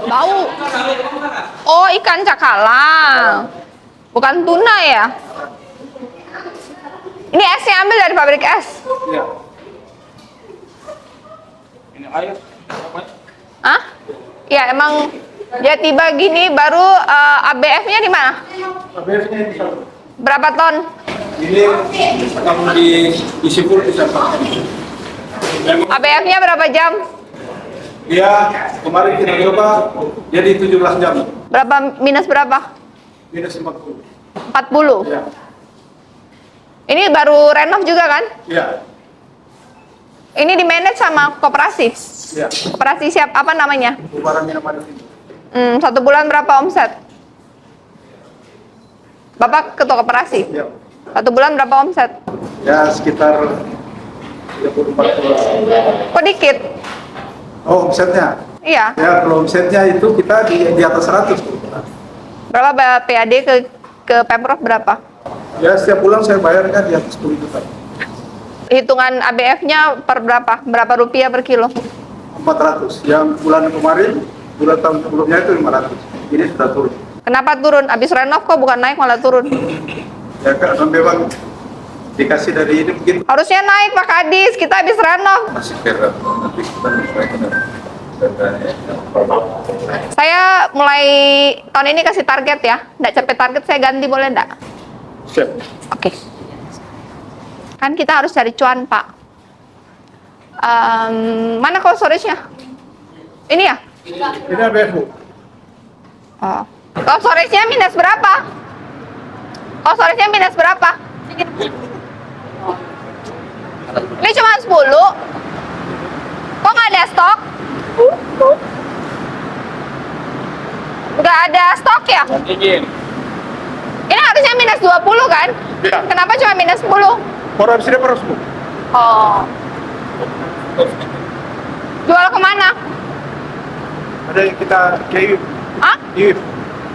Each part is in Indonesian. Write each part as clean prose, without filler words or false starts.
Bau. Oh, ikan cakalang. Bukan tuna ya? Ini esnya ambil dari pabrik es. Iya. Ini air. Hah? Ya, emang dia tiba gini baru ABF-nya di mana? ABF-nya ini satu. Berapa ton? Ini kalau diisi full bisa 4. ABF-nya berapa jam? Dia kemarin kita coba jadi 17 jam. Berapa minus berapa? Minus 40. 40. Ya. Ini baru renov juga kan? Iya. Ini di manage sama koperasi. Iya. Koperasi siap apa namanya? Barang minum ada ini. 1 bulan berapa omset? Bapak ketua koperasi. Iya. 1 bulan berapa omset? Ya sekitar 34. Kok dikit? Oh, omsetnya. Iya. Ya, kalau omsetnya itu kita di atas 100. Berapa PAD ke Pemprov berapa? Ya, setiap bulan saya bayar kan di atas 10 juta. Hitungan ABF-nya per berapa? Berapa rupiah per kilo? 400. Yang bulan kemarin, bulan tahun sebelumnya itu 500. Ini sudah turun. Kenapa turun? Abis renov kok bukan naik malah turun? Ya, karena memang dikasih dari ini begitu. Harusnya naik Pak Kadis, kita habis renov. Masih kira nanti kita menyesuaikan. Saya mulai tahun ini kasih target ya. Nggak capek target saya ganti boleh nggak? Siap. Oke. Kan kita harus cari cuan Pak. Mana cold storage-nya? Ini ya? Ini ABF, Bu. Oh. Cold storage-nya minus berapa? Cold storage-nya minus berapa? Ini cuma 10. Kok nggak ada stok? Nggak ada stok ya? Izin. Ini harusnya minus 20 kan? Iya. Kenapa cuma minus 10? Orang sini harus, Bu. Oh. Jual kemana? Ada yang kita kirim. Hah? Kirim.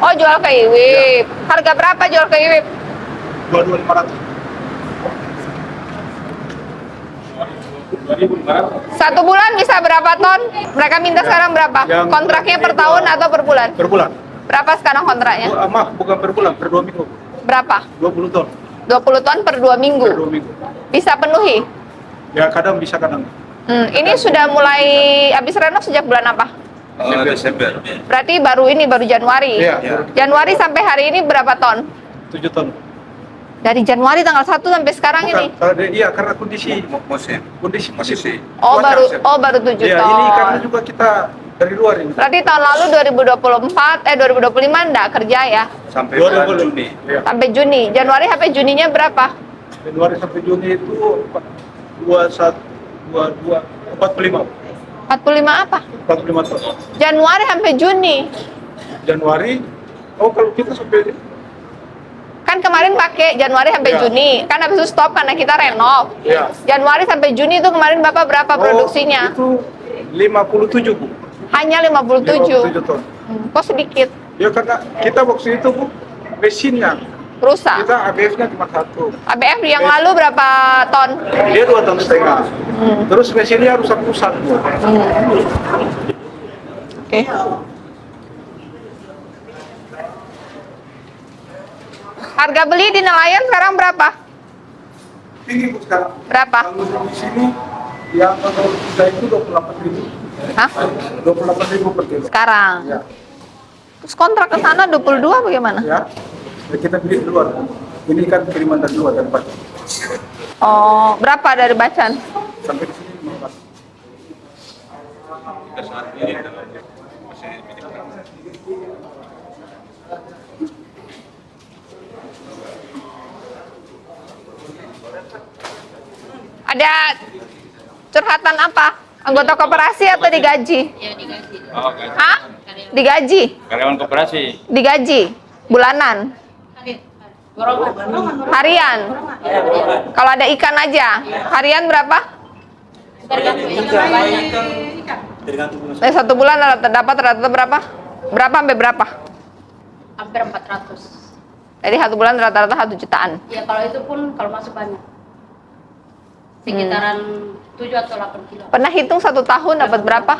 Oh, jual ke Iwip. Harga berapa jual ke Iwip? 22.500. 1 bulan bisa berapa ton? Mereka minta sekarang berapa? Yang Kontraknya per tahun atau per bulan? Per bulan. Berapa sekarang kontraknya? Maaf, bukan per bulan, per 2 minggu. Berapa? 20 ton 20 ton per 2 minggu. per 2 minggu. Bisa penuhi? Ya kadang bisa kadang. Ini sudah mulai habis renov sejak bulan apa? Desember. Berarti baru Januari. Iya. Januari sampai hari ini berapa ton? 7 ton. Dari Januari tanggal 1 sampai sekarang ini. Iya, karena kondisi musim. Oh, Cuaca, baru 7 Iya, ton. ini karena juga kita dari luar ini. Berarti tahun lalu 2025 enggak kerja ya? Sampai bulan Juni. Iya. Sampai Juni. Januari sampai Juninya berapa? Januari sampai Juni itu 21 22 45. 45 apa? 45 ton. Januari sampai Juni. Januari. Oh, kalau kita sampai Kan kemarin pakai Januari sampai Iya. Juni. Kan habis itu stop karena kita renov. Iya. Januari sampai Juni itu kemarin Bapak berapa produksinya? Itu 57, Bu. Hanya 57. 57 ton. Kok sedikit? Ya karena kita waktu itu, Bu, mesinnya Rusak. kita ABF-nya cuma 1. ABF yang lalu berapa ton? Dia 2,5 ton. Terus mesinnya rusak-rusak, Bu. Oke. Harga beli di nelayan sekarang berapa? Tinggi, Bu, sekarang. Berapa? Kalau di sini yang kalau kita itu 28.000. Hah? 28.000 per kilo. Sekarang. Ya. Terus kontrak ke sana 22 bagaimana? Ya. Ya, kita beli di luar. Ini kan kiriman dari luar dari Bacan. Oh, berapa dari Bacan? Sampai di sini 15. Ada curhatan apa? Anggota koperasi atau digaji? Ya digaji. Oh, gaji. Hah? Digaji? Karyawan koperasi. Digaji? Bulanan? Harian? Kalau ada ikan aja, harian berapa? Tergantung ikan banyak. Dari 1 bulan dapat rata-rata berapa? Berapa sampai berapa? Hampir 400. Jadi 1 bulan rata-rata 1 jutaan. Ya kalau itu pun kalau masuk banyak. Sekitaran 7 atau 8 kilo. Pernah hitung 1 tahun dapat berapa?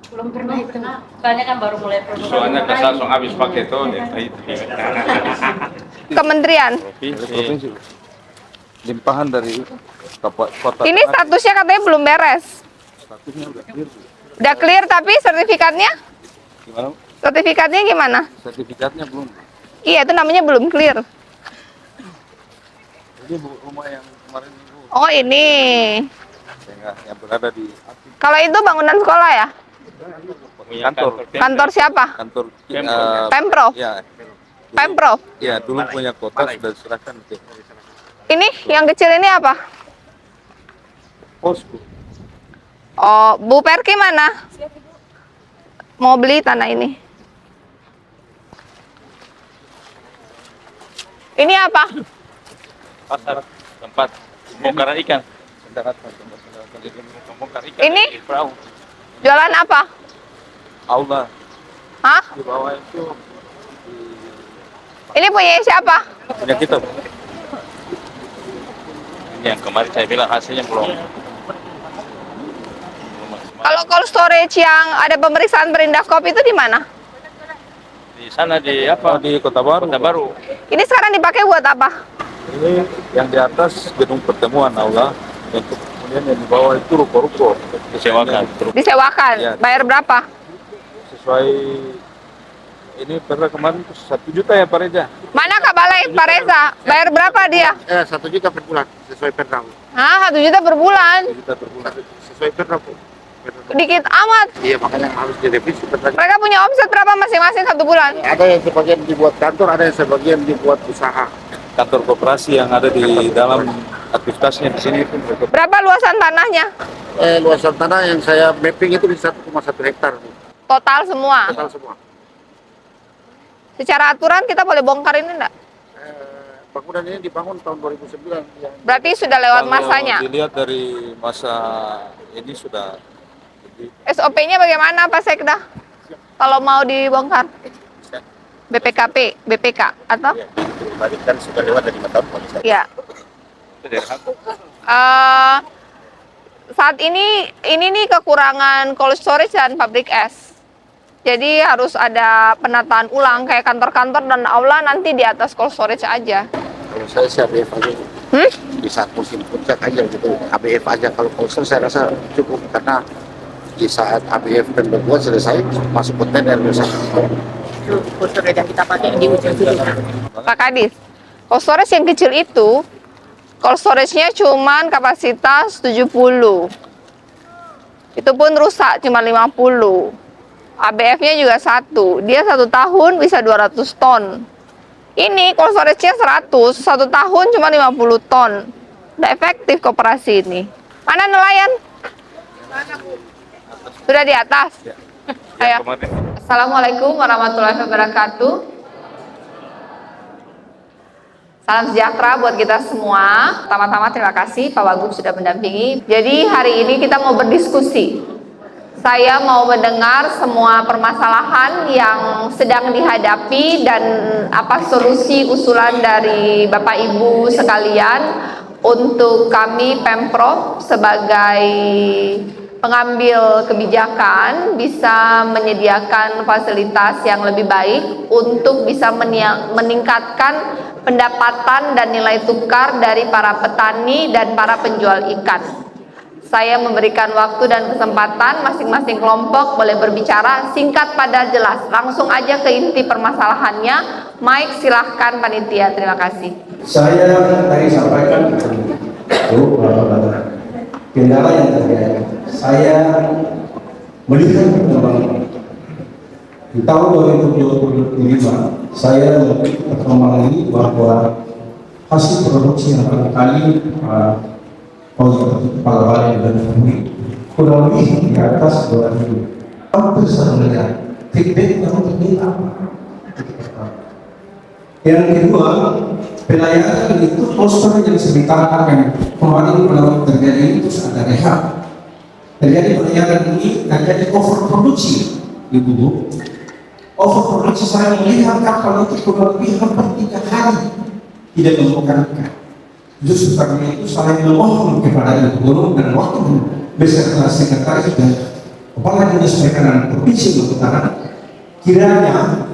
Belum pernah itu. Soalnya kan baru mulai produksi. Soalnya kan langsung habis pakai itu, itu. Kementerian. Provinsi. Limpahan dari kota. Ini statusnya katanya belum beres. Statusnya udah clear. Udah clear tapi sertifikatnya? Gimana? Sertifikatnya gimana? Sertifikatnya belum. Iya, itu namanya belum clear. Ini rumah yang kemarin Bu, Oh, ini. yang berada di Kalau itu bangunan sekolah ya? kantor. Kantor siapa? Kantor Pemprov. ya. Pemprov. Ya, dulu punya kota sudah diserahkan ke Ini yang kecil ini apa? pos Bu. Oh, Bu Perki mana? Mau beli tanah ini. Ini apa? Pasar tempat bongkaran ikan. Bongkar ikan. Ini? Di perahu. Jualan apa? Aula Hah? di bawah itu Ini punya siapa? punya kita Bu. Ini yang kemarin saya bilang hasilnya belum. Kalau cold storage yang ada pemeriksaan Perindahkop itu di mana? Di sana di apa? Oh, di Kota Baru. Kota Baru. Ini sekarang dipakai buat apa? Ini yang di atas gedung pertemuan aula, untuk kemudian yang di bawah itu ruko-ruko Disewakan. Disewakan. Iya. Bayar berapa? sesuai ini pernah kemarin 1 juta ya Pak Reza. Mana Kak Balai, Pak Reza? Bayar berapa dia? 1 juta per bulan sesuai perda Bu. Hah, 1 juta per bulan? 1 juta per bulan. Sesuai perda Bu. Perda. Dikit amat. Iya makanya harus direvisi perda. Mereka punya omset berapa masing-masing 1 bulan? Ada yang sebagian dibuat kantor, ada yang sebagian dibuat usaha. Kantor koperasi yang ada di dalam aktivitasnya di sini itu Berapa luasan tanahnya? Luasan tanah yang saya mapping itu di 1,1 hektar Bu. Total semua. Total semua. Secara aturan kita boleh bongkar ini enggak? Bangunan ini dibangun tahun 2009 yang Berarti sudah lewat kalau masanya. dilihat dari masa ini sudah SOP-nya bagaimana Pak Sekda? Kalau mau dibongkar? BPKP, BPK atau? tadi kan sudah lewat dari 5 tahun kalau saya. Ya. Saat ini nih kekurangan cold storage dan pabrik es. Jadi harus ada penataan ulang kayak kantor-kantor dan aula nanti di atas cold storage aja. Kalau saya sih ABF aja Bu. Di saat musim puncak aja gitu. ABF aja kalau konser saya rasa cukup karena di saat ABF dan berbuat selesai masuk kontainer biasa. Cold storage yang kita pakai di ujung sini. Pak Kadis, cold storage yang kecil itu cold storage-nya cuman kapasitas 70. Itu pun rusak cuma 50. ABF-nya juga 1. Dia 1 tahun bisa 200 ton. Ini cold storage-nya 100, 1 tahun cuma 50 ton. Udah efektif koperasi ini. Mana nelayan? Sudah di atas? Ayo. Assalamualaikum warahmatullahi wabarakatuh. Salam sejahtera buat kita semua. Pertama-tama terima kasih Pak Wagub sudah mendampingi. Jadi hari ini kita mau berdiskusi. Saya mau mendengar semua permasalahan yang sedang dihadapi dan apa solusi usulan dari Bapak Ibu sekalian untuk kami Pemprov sebagai pengambil kebijakan bisa menyediakan fasilitas yang lebih baik untuk bisa meningkatkan pendapatan dan nilai tukar dari para petani dan para penjual ikan. Saya memberikan waktu dan kesempatan masing-masing kelompok boleh berbicara singkat padat jelas. Langsung aja ke inti permasalahannya. Mike silahkan panitia, terima kasih. Saya tadi sampaikan kendala yang terjadi. Saya melihat perkembangan di tahun 2025, saya melihat perkembangan ini bahwa hasil produksi yang barangkali kepala balai dan pemilik kurang lebih di atas 2.000. Hampir satu miliar. Feedbacknya untuk ini apa? Yang kedua, pelayanan itu poster yang sebutkan kemarin kalau terjadi itu ada rehab. Terjadi pelayanan ini terjadi overproduksi, Ibu. Overproduksi saya melihat kapal itu kurang lebih hampir 3 hari tidak menemukan ikan. Justru karena itu saya memohon kepada Ibu Guru dan waktu beserta sekretaris dan Kepala Dinas Perikanan Provinsi Maluku Utara, kiranya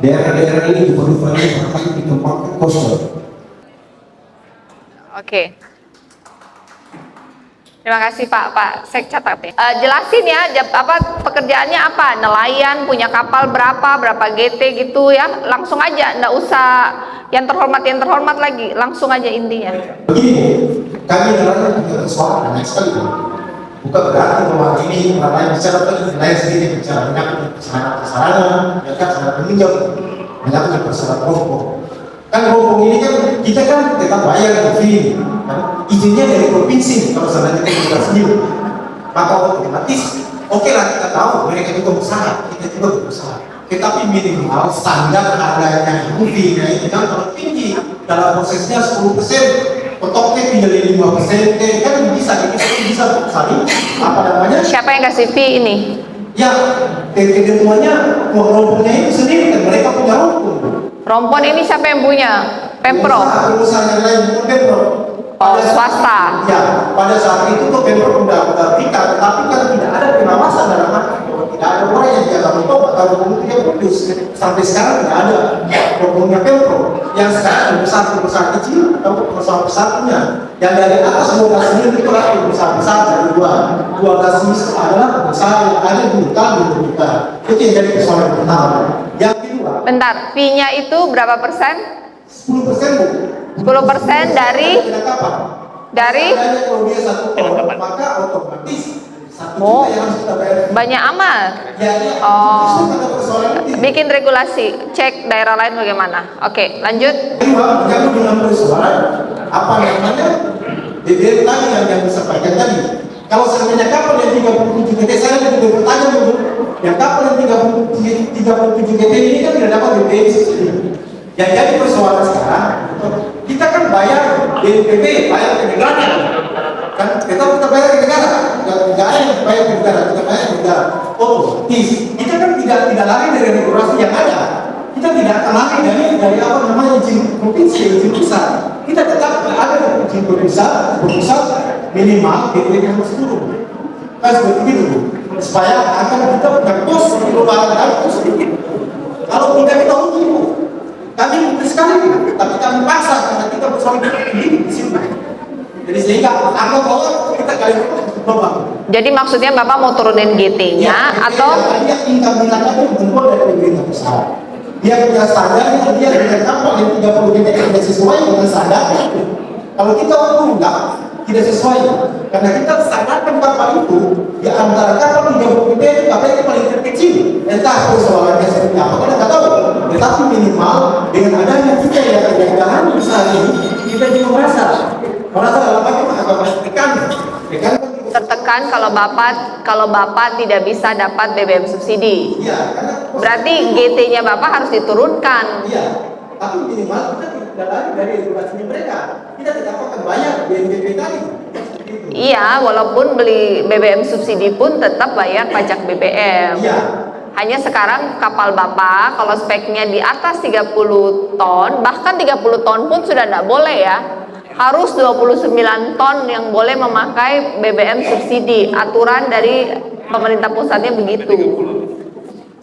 daerah-daerah ini diperlukan akan dikembangkan coastal. Oke. Terima kasih Pak. Saya catat ya. Jelasin ya, pekerjaannya apa? Nelayan, punya kapal berapa GT gitu ya. Langsung aja, nggak usah yang terhormat lagi. Langsung aja intinya. Begini, kami nelayan punya persoalan banyak sekali. Bukan berarti bahwa ini nelayan bicara nelayan sendiri bicara banyak persoalan, ya kan sangat menunjang banyak persoalan rompong. Kan rompong ini kan kita kan tetap bayar fee, kan? Izinnya dari provinsi kalau seandainya kita sendiri, maka otomatis oke lah kita tahu mereka juga berusaha, kita juga berusaha. Tetapi minimal standar harganya fee-nya itu kan terlalu tinggi. Dalam prosesnya 10%, potoknya tinggal 5%, kan bisa saling apa namanya? Siapa yang kasih fee ini? Ya, ketentuannya uang rompongnya itu sendiri kan mereka punya rompong. Rompon ini siapa yang punya? Pemprov? Perusahaan yang lain bukan Pemprov. Oh, swasta. Ya, pada saat itu tuh Pemprov udah berikan, tapi kan tidak ada pengawasan dalam arti tidak ada orang yang jaga rompong atau rompong itu yang putus. Sampai sekarang tidak ada rompongnya Pemprov. Yang sekarang perusahaan kecil atau perusahaan besar punya. Yang dari atas 12 miliar itu adalah perusahaan besar dari 12 miliar adalah perusahaan yang ada di hutan di kita. Itu yang jadi persoalan pertama. Yang kedua. Bentar, fee-nya itu berapa persen? 10%, Bu. 10% dari kalau dia 1 ton, maka otomatis 1 Oh. juta yang harus kita bayar. Banyak amat. Ya, Oh. ada persoalan ini. Bikin regulasi, cek daerah lain bagaimana. Oke, lanjut. Kedua, menyangkut dengan persoalan apa namanya BBM tadi yang disampaikan tadi. Kalau seandainya kapal yang 37 GT, saya juga bertanya dulu, yang kapal yang 37 GT ini kan tidak dapat BBM subsidi. Yang jadi persoalan sekarang, kita kan bayar BNPB, bayar ke negara, kan kita bayar ke negara, nggak ada yang bayar ke negara, kita bayar ke negara. Oh, kita kan tidak lari dari regulasi yang ada. Kita tidak akan lari dari apa namanya izin provinsi, izin pusat. Kita tetap ada izin pusat minimal BPP harus turun. Kan seperti itu, supaya akan kita punya kos perubahan itu sedikit. Kalau tidak kita uji, kami mungkin sekali, tapi kami paksa karena kita bersama di sini. Jadi sehingga anggap bahwa kita kali itu berubah. Jadi maksudnya Bapak mau turunin GT-nya atau dia income bilangannya bentuk dari pemerintah pusat. Dia punya standarnya, dia dengan kapal yang 30 GT tidak sesuai dengan standar. Kalau kita waktu tidak sesuai, karena kita standarkan kapal itu di antara kapal 30 GT itu kapal yang paling terkecil. Entah persoalannya seperti apa, kita nggak tahu. Tetapi minimal dengan adanya kita yang jangan besar ini, kita juga merasa dalam apa tekan tertekan kalau Bapak tidak bisa dapat BBM subsidi. Iya, Berarti GT-nya Bapak harus diturunkan. iya, tapi minimal kita tidak lari dari regulasinya mereka. Kita tidak akan bayar BNPB tadi. Gitu. Iya, walaupun beli BBM subsidi pun tetap bayar pajak BBM. Iya. Hanya sekarang kapal Bapak kalau speknya di atas 30 ton, bahkan 30 ton pun sudah tidak boleh ya. Harus 29 ton yang boleh memakai BBM subsidi. Aturan dari pemerintah pusatnya begitu.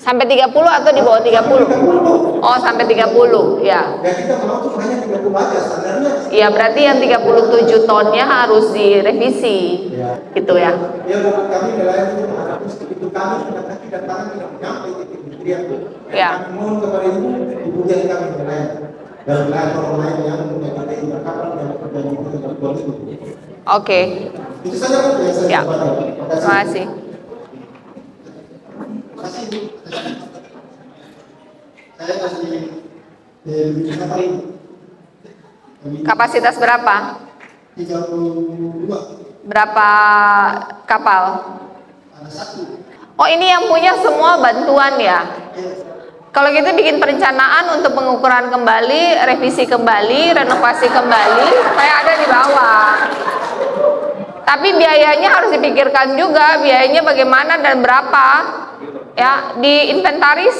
Sampai 30 atau di bawah 30? Oh, sampai 30, ya. Ya kita mau tuh hanya 30 aja standarnya. Iya, berarti yang 37 tonnya harus direvisi. Ya. Gitu ya. Ya bukan kami nelayan itu harus itu kami sudah kaki dan tangan tidak menyampai ke kementerian. Ya. Kami mohon kepada ibu dibuka kami nelayan. Dan nelayan orang lain yang menjadi kapal yang terjadi dengan kuat itu. Oke. Itu saja Bu, yang saya Ya. sampaikan. Terima kasih. Saya kasih kapal ini. Kapasitas berapa? 32. Berapa kapal? Ada 1. Oh, ini yang punya semua bantuan ya? Kalau gitu bikin perencanaan untuk pengukuran kembali, revisi kembali, renovasi kembali, saya ada di bawah. Tapi biayanya harus dipikirkan juga, biayanya bagaimana dan berapa. Ya, diinventaris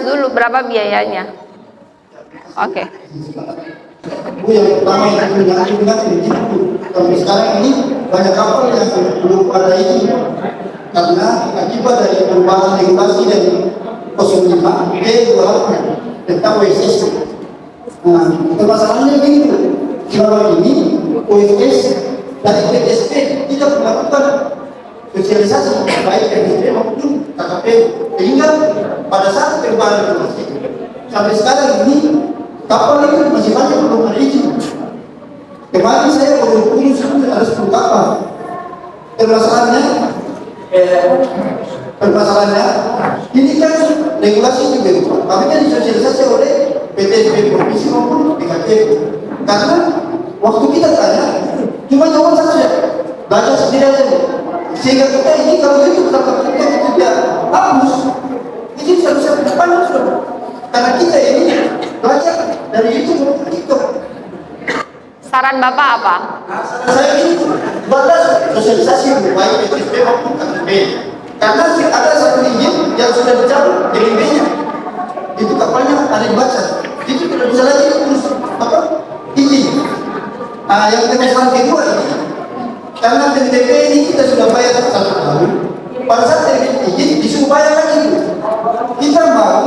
dulu berapa biayanya. Oke. Bu, yang pertama yang bilang begitu. Kalau sekarang ini banyak kapal yang belum ada ini karena akibat dari perubahan regulasi dari 05 ke 28 tentang OSS. Nah, permasalahannya begitu. Selama ini OSS dari PTSP tidak melakukan sosialisasi baik PTSP maupun KKP, sehingga pada saat perubahan regulasi sampai sekarang ini kapal itu masih banyak belum ada izin. Kemarin saya baru urus ada 10 kapal. Permasalahannya ini kan regulasi itu berubah, tapi kan disosialisasi oleh PTSP provinsi maupun PKP. Karena waktu kita tanya cuma jawaban saja, baca sendiri aja. Sehingga kita ini kalau itu kita tidak hapus, itu seharusnya depan sudah. Karena kita ini belajar dari YouTube, TikTok. Saran Bapak apa? Saya ini batas sosialisasi lebih baik PTSP maupun KKP. Karena ada satu izin yang sudah dicabut LMB-nya, itu kapalnya ada dibaca, itu tidak bisa lagi terus izin. Yang permasalahan kedua ini, karena PTSP ini kita sudah bayar 1 tahun, pada saat terbit izin disuruh bayar lagi. Kita mau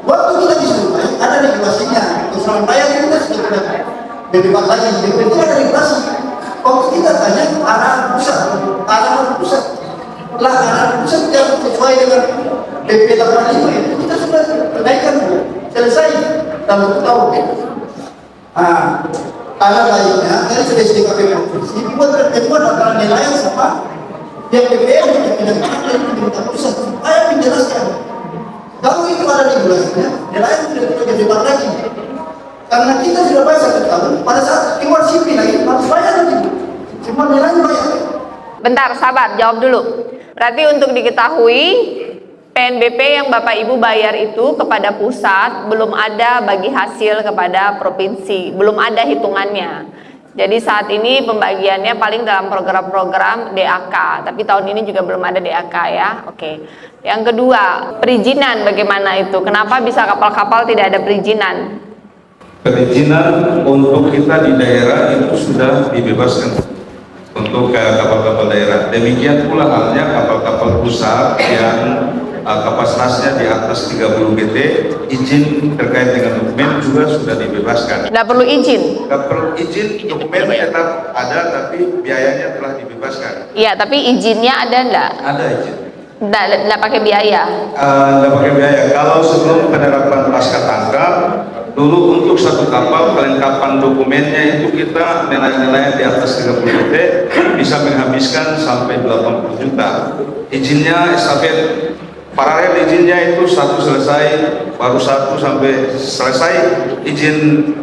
waktu kita disuruh bayar ada regulasinya, usulan bayar kita sudah berdebat lagi, berarti ada regulasi. Waktu kita tanya arah pusat lah, arah pusat yang sesuai dengan PP 85 itu kita sudah naikkan, selesai dalam tahun. Arah lainnya dari SDKP provinsi dibuat pertemuan antara nelayan sama yang BPM yang pindah-pindah dari pemerintah pusat supaya menjelaskan kalau itu ada regulasinya, nelayan tidak perlu berdebat lagi. Karena kita sudah bayar 1 tahun, pada saat keluar CP lagi harus bayar lagi. Semua nelayan bayar. Bentar, sabar, jawab dulu. Berarti untuk diketahui, PNBP yang Bapak Ibu bayar itu kepada pusat belum ada bagi hasil kepada provinsi, belum ada hitungannya. Jadi saat ini pembagiannya paling dalam program-program DAK, tapi tahun ini juga belum ada DAK ya. Oke. Yang kedua, perizinan bagaimana itu? Kenapa bisa kapal-kapal tidak ada perizinan? Perizinan untuk kita di daerah itu sudah dibebaskan untuk kapal-kapal daerah. Demikian pula halnya kapal-kapal pusat yang kapasitasnya di atas 30 GT, izin terkait dengan dokumen juga sudah dibebaskan. Tidak perlu izin? Tidak perlu izin, dokumen tetap ada, tapi biayanya telah dibebaskan. Iya, tapi izinnya ada enggak? Ada izin. Enggak pakai biaya? Enggak pakai biaya. Kalau sebelum penerapan pasca tangkap, dulu untuk satu kapal kelengkapan dokumennya itu kita nelayan-nelayan di atas 30 GT bisa menghabiskan sampai 80 juta. Izinnya estafet paralel, izinnya itu satu selesai, baru satu sampai selesai. Izin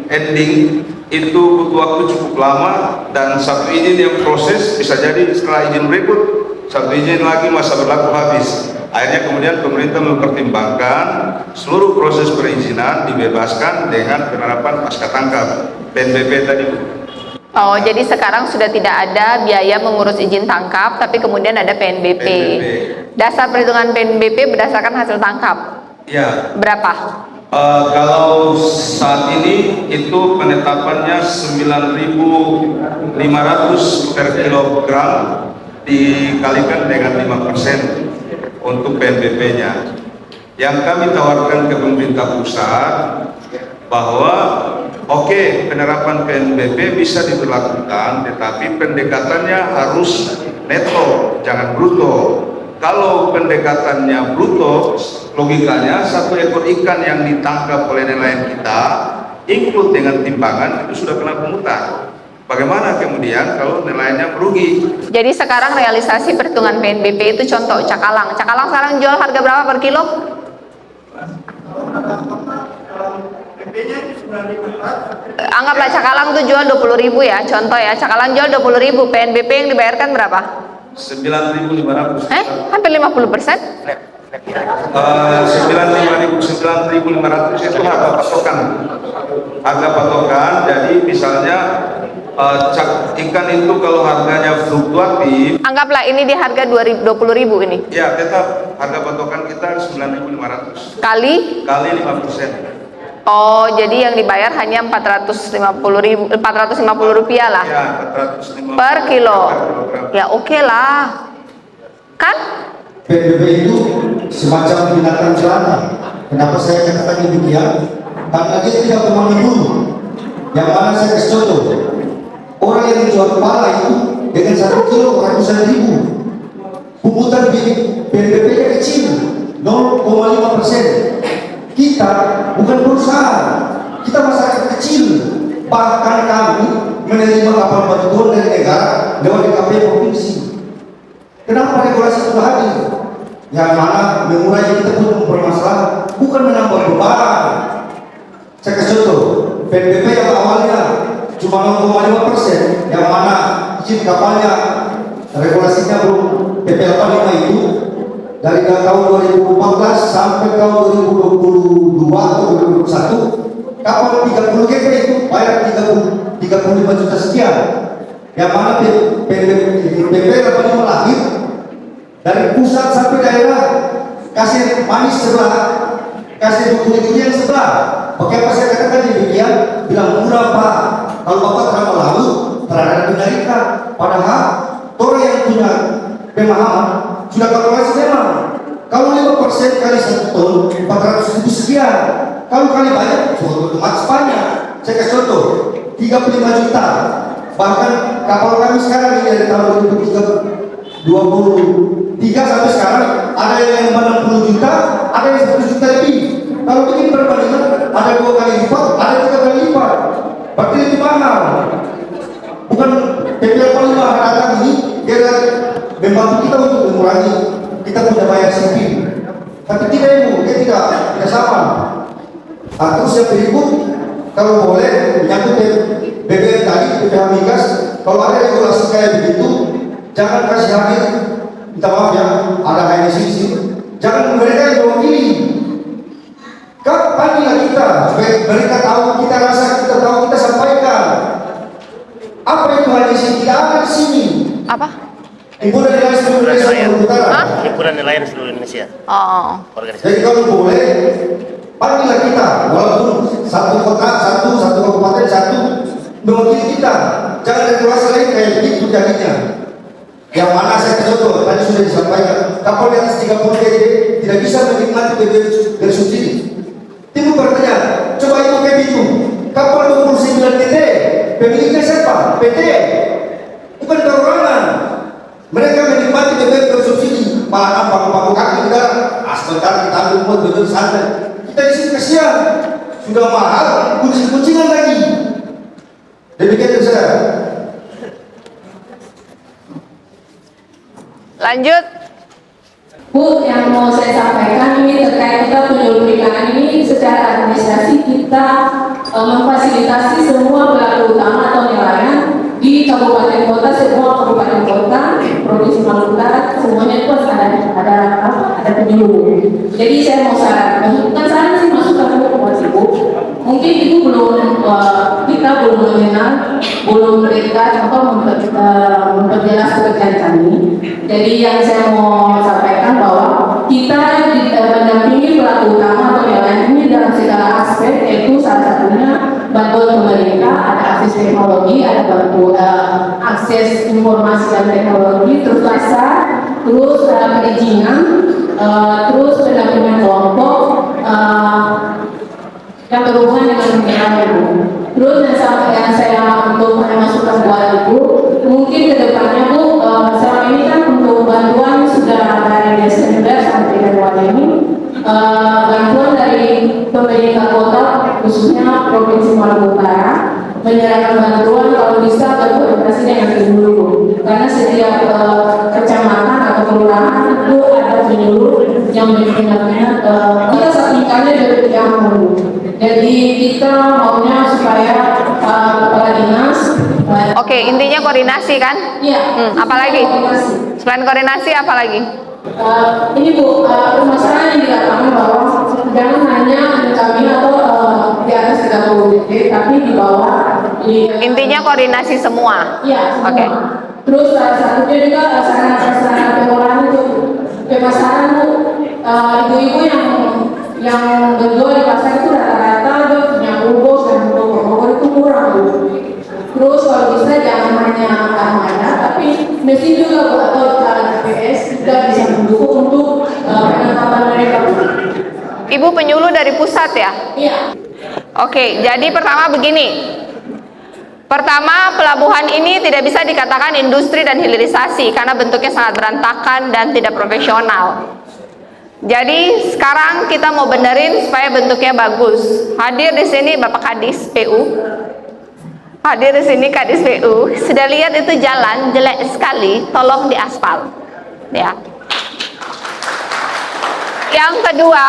ending itu butuh waktu cukup lama, dan satu izin yang proses bisa jadi setelah izin berikut satu izin lagi masa berlaku habis. Akhirnya kemudian pemerintah mempertimbangkan seluruh proses perizinan dibebaskan dengan penerapan pasca tangkap PNBP tadi. Oh, jadi sekarang sudah tidak ada biaya mengurus izin tangkap, tapi kemudian ada PNBP. Dasar perhitungan PNBP berdasarkan hasil tangkap? Ya. Berapa? Kalau saat ini itu penetapannya 9.500 per kilogram dikalikan dengan 5% untuk PNBP-nya. Yang kami tawarkan ke pemerintah pusat bahwa oke, penerapan PNBP bisa diberlakukan, tetapi pendekatannya harus neto, jangan bruto. Kalau pendekatannya bruto, logikanya satu ekor ikan yang ditangkap oleh nelayan kita, include dengan timbangan, itu sudah kena pungutan. Bagaimana kemudian kalau nelayannya merugi? Jadi sekarang realisasi perhitungan PNBP itu contoh cakalang. Cakalang sekarang jual harga berapa per kilo? Anggaplah cakalang tuh jual 20.000 ya, contoh ya. Cakalang jual 20.000, PNBP yang dibayarkan berapa? 9.500. Hampir 50%? 9.500 itu harga patokan. Harga patokan, jadi misalnya ikan itu kalau harganya fluktuatif, anggaplah ini di harga 20.000 ini. ya tetap harga patokan kita 9.500 kali 5%. Oh, jadi yang dibayar hanya 450 rupiah lah. Ya, 450 per kilo. per kilogram. Ya oke lah. Kan PBB itu semacam binatang jelata. Kenapa saya katakan demikian? Karena dia tidak memandang bulu. Yang mana saya kasih contoh, orang yang menjual kepala itu dengan 1 kilo ratusan ribu, pungutan PBB-nya kecil, 0,5%. Kita bukan perusahaan, kita masyarakat kecil. Bahkan kami menerima kapal bantuan dari negara lewat DKP provinsi. Kenapa regulasi itu hadir? Yang mana mengurangi kita pun mempermasalah, bukan menambah beban. Saya kasih contoh, PBB yang awalnya cuma 0,5%, yang mana izin kapalnya regulasinya belum PP 85 itu dari tahun 2014 sampai tahun 2022 atau 2021, kapal 30 GP itu bayar 35 juta sekian. Yang mana PP 85 lahir dari pusat sampai daerah, kasih manis sebelah, kasih kulit yang sebelah. Oke, apa saya katakan demikian? Bilang murah Pak, kalau Bapak terlalu lalu terhadap dinamika. Padahal orang yang punya pemahaman sudah kalkulasi memang. Kalau 5% kali 1 ton 400.000 sekian. Kalau kali banyak, suatu otomatis banyak. Saya kasih contoh, 35 juta. Bahkan kapal kami sekarang ini dari tahun 2023 sampai sekarang ada yang 60 juta, ada yang 100 juta lebih. Kalau bikin perbandingan, ada 2 kali lipat, ada 3 kali lipat. Berarti lebih mahal. Bukan PP 85 datang ini, dia membantu kita untuk mengurangi kita punya bayar sipil. Tapi tidak ibu, dia tidak sama. Terus yang berikut, kalau boleh menyangkut BBM tadi, BPH Migas, kalau ada regulasi kayak begitu, jangan kasih hadir. Minta maaf ya, ada hanya sisi. Jangan mereka yang mewakili. Panggillah kita, mereka tahu, kita rasa, kita tahu, kita sampaikan. Apa itu hanya sisi? Tidak ada di sini. Apa? Himpunan nelayan seluruh Indonesia Maluku Utara. Himpunan nelayan seluruh Indonesia. Oh. Organisasi. Jadi kalau boleh, panggillah kita, walaupun satu kota, satu kabupaten, satu mewakili kita. Jangan regulasi lain kayak begitu jadinya. Yang mana saya contoh, tadi sudah disampaikan, kapal di atas 30 GD tidak bisa menikmati BBM bersubsidi. Timbul pertanyaan, coba itu kayak gitu, kapal 29 GD, pemiliknya siapa? PT, bukan perorangan. Mereka menikmati BBM bersubsidi, malah paku-paku kaki kita, sebentar kita ambil buat BBM santai. Kita di sini kasihan, sudah mahal, kucing-kucingan lagi. Demikian itu saya. Lanjut. Bu, yang mau saya sampaikan ini terkait kita penyuluh perikanan ini secara administrasi kita memfasilitasi semua pelaku utama atau nelayan di kabupaten kota, semua kabupaten kota, provinsi Maluku Utara, semuanya itu ada penyuluh. Jadi saya mau saran, bukan saran sih, masukan buat ibu. Mungkin itu belum kita belum mengenal, belum berikan atau memperjelas pekerjaan kami. Jadi yang saya mau sampaikan bahwa kita mendampingi pelaku utama atau nelayan ini dalam segala aspek, yaitu salah satunya bantuan pemerintah, ada akses teknologi, ada bantuan akses informasi dan teknologi, terus pasar, terus perizinan, terus pendampingan kelompok yang berhubungan dengan pengenalan. Terus yang saya untuk masukan buat ibu, mungkin kedepannya Bu, selama ini kan untuk bantuan sudah dari Desember sampai Januari ini, bantuan dari pemerintah kota khususnya Provinsi Maluku Utara menyerahkan bantuan kalau bisa berkoordinasi dengan dulu, karena setiap kecamatan atau kelurahan itu ada penyuluh yang benar-benar kita setingkatnya dari yang dulu. Jadi kita maunya supaya kepala dinas. Oke, intinya koordinasi kan? Iya. Apalagi? Selain koordinasi, apa lagi? Ini Bu, permasalahan yang dikatakan bahwa jangan hanya kami atau di atas 30 detik, tapi di bawah. Intinya koordinasi semua. Iya. Oke. Terus salah satunya juga sarana pengolahan itu pemasaran Bu, ibu-ibu yang berjual di pasar itu rata-rata dia punya bungkus dan pokok itu kurang Bu. Terus kalau bisa jangan hanya hanya armada, tapi mesin juga Bu, atau KPS juga bisa mendukung untuk penangkapan mereka Bu. Ibu penyuluh dari pusat ya? Iya. Oke, jadi pertama begini. Pertama, pelabuhan ini tidak bisa dikatakan industri dan hilirisasi karena bentuknya sangat berantakan dan tidak profesional. Jadi sekarang kita mau benerin supaya bentuknya bagus. Hadir di sini Bapak Kadis PU. Hadir di sini Kadis PU. Sudah lihat itu jalan jelek sekali, tolong diaspal. Ya. Yang kedua,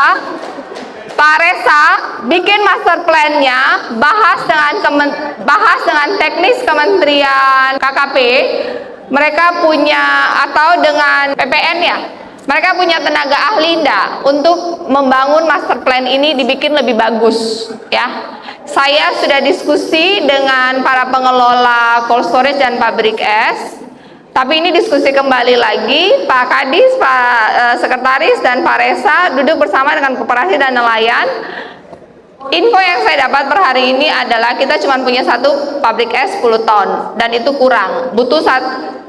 Pak Resa bikin master plan-nya, bahas dengan teknis Kementerian KKP, mereka punya, atau dengan PPN ya, mereka punya tenaga ahli enggak untuk membangun master plan ini dibikin lebih bagus ya. Saya sudah diskusi dengan para pengelola cold storage dan pabrik es. Tapi ini diskusi kembali lagi, Pak Kadis, Pak Sekretaris, dan Pak Resa duduk bersama dengan koperasi dan nelayan. Info yang saya dapat per hari ini adalah kita cuma punya satu pabrik es 10 ton, dan itu kurang. Butuh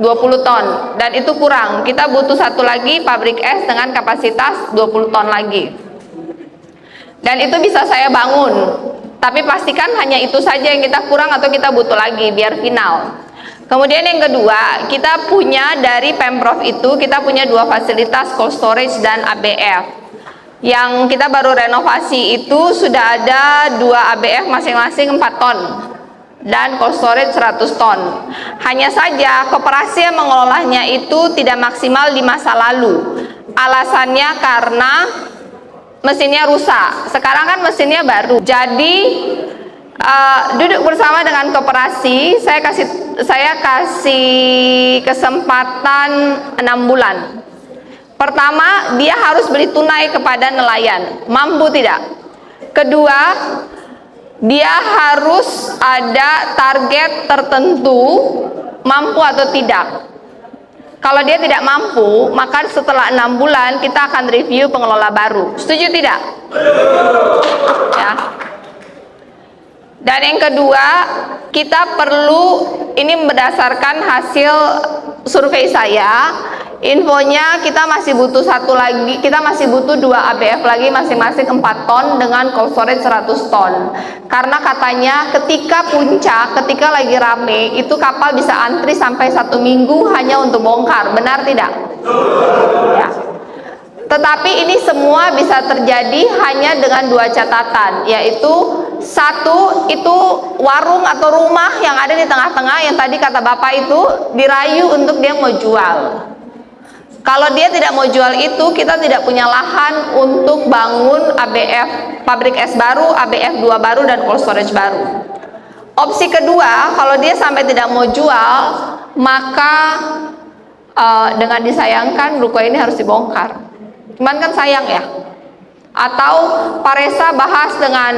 20 ton, dan itu kurang. Kita butuh satu lagi pabrik es dengan kapasitas 20 ton lagi. Dan itu bisa saya bangun. Tapi pastikan hanya itu saja yang kita kurang atau kita butuh lagi, biar final. Kemudian yang kedua, kita punya dari Pemprov itu, kita punya 2 fasilitas cold storage dan ABF. Yang kita baru renovasi itu sudah ada 2 ABF masing-masing 4 ton dan cold storage 100 ton. Hanya saja koperasi yang mengelolanya itu tidak maksimal di masa lalu. Alasannya karena mesinnya rusak. Sekarang kan mesinnya baru. Jadi duduk bersama dengan koperasi, saya kasih kesempatan 6 bulan. Pertama, dia harus beli tunai kepada nelayan. Mampu tidak? Kedua, dia harus ada target tertentu, mampu atau tidak. Kalau dia tidak mampu, maka setelah 6 bulan kita akan review pengelola baru. Setuju tidak? Ya. Dan yang kedua, kita perlu, ini berdasarkan hasil survei saya, infonya kita masih butuh satu lagi, kita masih butuh 2 ABF lagi masing-masing 4 ton dengan cold storage 100 ton. Karena katanya ketika puncak, ketika lagi rame, itu kapal bisa antri sampai 1 minggu hanya untuk bongkar. Benar tidak? Ya. Tetapi ini semua bisa terjadi hanya dengan 2 catatan, yaitu satu, itu warung atau rumah yang ada di tengah-tengah yang tadi kata Bapak itu dirayu untuk dia mau jual. Kalau dia tidak mau jual itu, kita tidak punya lahan untuk bangun ABF, pabrik es baru, ABF 2 baru, dan cold storage baru. Opsi kedua, kalau dia sampai tidak mau jual, maka dengan disayangkan ruko ini harus dibongkar. Cuman kan sayang ya. Atau Pak Resa bahas dengan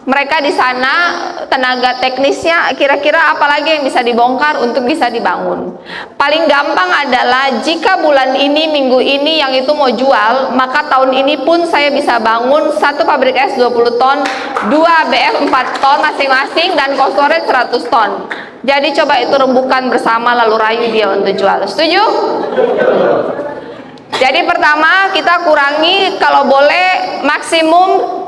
mereka di sana, tenaga teknisnya, kira-kira apa lagi yang bisa dibongkar untuk bisa dibangun. Paling gampang adalah jika bulan ini, minggu ini yang itu mau jual, maka tahun ini pun saya bisa bangun 1 pabrik es 20 ton, 2 ABF 4 ton masing-masing, dan cold storage 100 ton. Jadi coba itu rembukan bersama lalu rayu dia untuk jual. Setuju? Jadi pertama, kita kurangi kalau boleh maksimum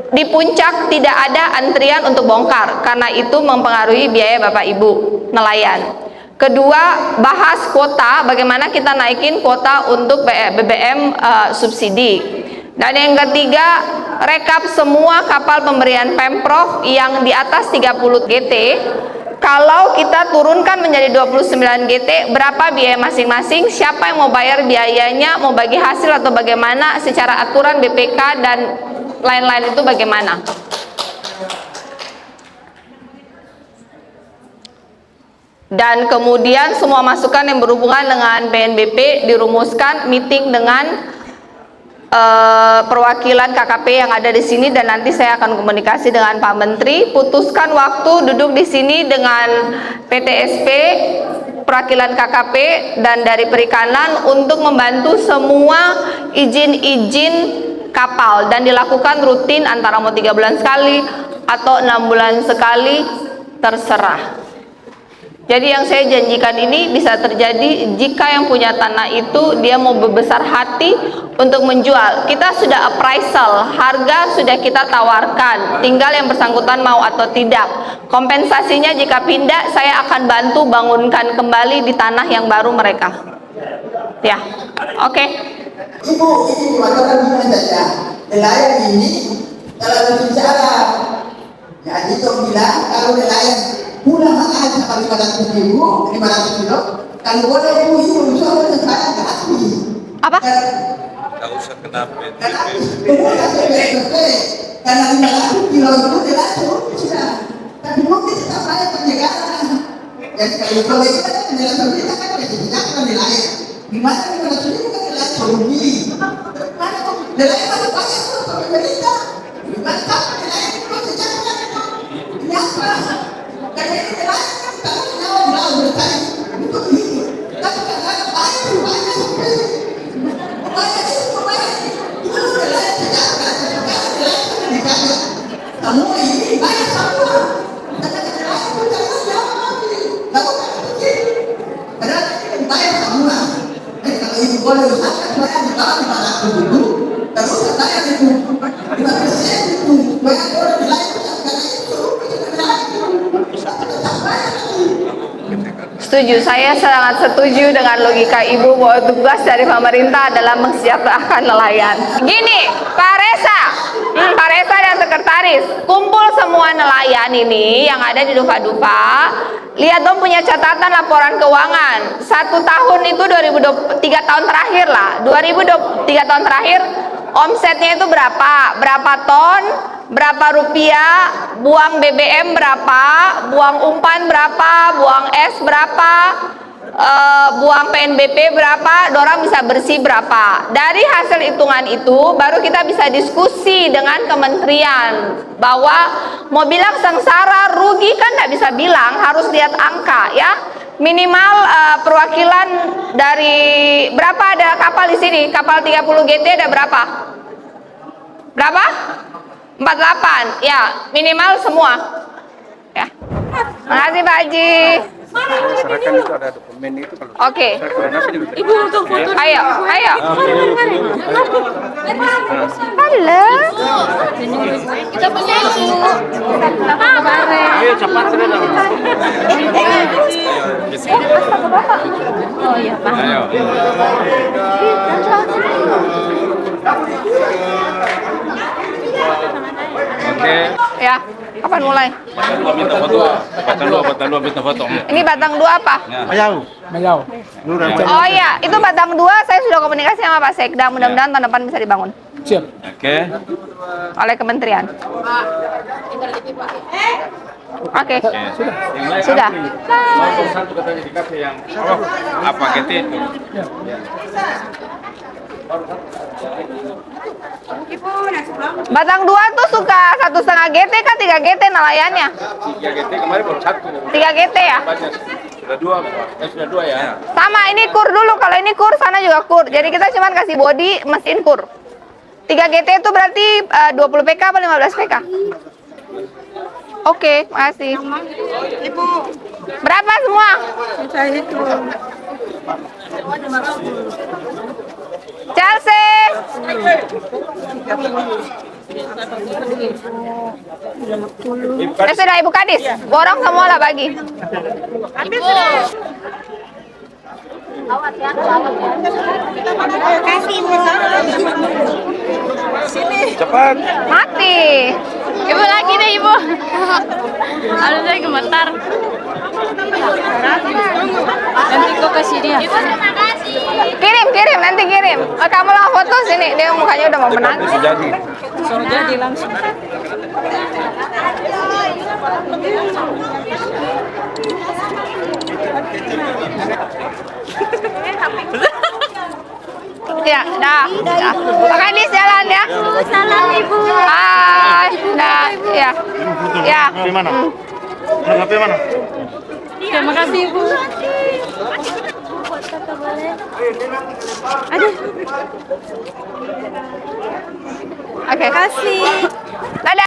di puncak tidak ada antrian untuk bongkar, karena itu mempengaruhi biaya Bapak Ibu nelayan. Kedua, bahas kuota, bagaimana kita naikin kuota untuk BBM subsidi. Dan yang ketiga, rekap semua kapal pemberian Pemprov yang di atas 30 GT. Kalau kita turunkan menjadi 29 GT, berapa biaya masing-masing, siapa yang mau bayar biayanya, mau bagi hasil atau bagaimana, secara aturan BPK dan lain-lain itu bagaimana. Dan kemudian semua masukan yang berhubungan dengan BNBP dirumuskan, meeting dengan perwakilan KKP yang ada di sini, dan nanti saya akan komunikasi dengan Pak Menteri, putuskan waktu duduk di sini dengan PTSP, perwakilan KKP dan dari perikanan untuk membantu semua izin-izin kapal, dan dilakukan rutin antara mau 3 bulan sekali atau 6 bulan sekali, terserah. Jadi yang saya janjikan ini bisa terjadi jika yang punya tanah itu dia mau berbesar hati untuk menjual. Kita sudah appraisal, harga sudah kita tawarkan, tinggal yang bersangkutan mau atau tidak. Kompensasinya jika pindah, saya akan bantu bangunkan kembali di tanah yang baru mereka. Ya, oke. Ibu, ini diwakilkan gimana saja. Nelayan ini kalau bicara, jadi itu bilang kalau nelayan pulang mahal sama 500 ribu, 500 kilo. Kalau boleh ibu usaha saya gratis. Apa? Nggak usah kena Karena 500 kilo itu jelas sudah. Tapi mungkin tetap saya penyegaran. Jadi kalau itu kan penjelasan kita kan penjelasan nelayan. Gimana 500 ribu kan jelas rugi. Mana kok nelayan masih banyak tuh pemerintah. Gimana kapan nelayan itu sejahtera? Ini apa? Karena ini nelayan kan kita nyawa di laut bertani untuk hidup. Tapi kadang banyak sampai banyak itu nelayan sejahtera. Sekarang nelayan kan dikasih semua ini banyak semua. Karena nelayan itu jangan jauh lagi. Lalu kan kecil. Padahal ini banyak semua. Kalau ibu boleh usahakan saya di bawah 500 ribu, terus saya itu 5% itu banyak orang nelayan itu karena itu Setuju, saya sangat setuju dengan logika Ibu bahwa tugas dari pemerintah adalah mensejahterakan nelayan. Gini, Pak Reza dan sekretaris, kumpul semua nelayan ini yang ada di Dupa-Dupa. Lihat dong punya catatan laporan keuangan. 1 tahun itu 3 tahun terakhir lah. 3 tahun terakhir omsetnya itu berapa? Berapa ton? Berapa rupiah? Buang BBM berapa? Buang umpan berapa? Buang es berapa? Buang PNBP berapa? Dorang bisa bersih berapa? Dari hasil hitungan itu baru kita bisa diskusi dengan kementerian bahwa mau bilang sengsara rugi kan nggak bisa bilang, harus lihat angka ya. Minimal perwakilan dari berapa ada kapal di sini? Kapal 30 GT ada berapa? Berapa? 48. Ya, minimal semua. Ya. Makasih Pak Haji. Serahkan itu ada dokumen itu kalau Oke. Ibu untuk foto. Ayo. Mari. Halo. Kita punya ibu. Ayo cepat sudah. Oh iya Pak. Ayo. Oke. Ya, kapan mulai? Minta foto. Batang dua minta foto. Ini batang 2 apa? Ya. Oh iya, itu batang 2 saya sudah komunikasi sama Pak Sekda, mudah-mudahan tahun depan bisa dibangun Oke. oleh kementerian. Oke. Sudah. Satu katanya dikasih yang apa gitu itu. Batang 2 tuh suka 1,5 GT kan 3 GT nelayannya? 3 GT kemarin baru 1. 3 GT ya? Sudah dua ya. Sama, ini kur dulu, kalau ini kur sana juga kur. Jadi kita cuma kasih body mesin kur. 3 GT itu berarti 20 PK apa 15 PK? Oke, makasih. Ibu. Berapa semua? Saya itu. Chelsea. Sudah Ibu Kadis, borong semua lah bagi. Kasih Ibu. Sini. Cepat. Mati. Ibu lagi deh Ibu. Aduh saya gemetar. Nanti kok kasih dia. Ibu terima kasih. Kirim, nanti kirim. Kamu lah foto sini, dia mukanya udah mau menangis. Bisa jadi. Suruh jadi langsung. Ya, dah. Pak Kadis jalan ya. Salam Ibu. Hai, dah. Ya. Ya. HP mana? HP mana? Terima kasih Ibu. Aduh. Oke. Kasih. Dadah.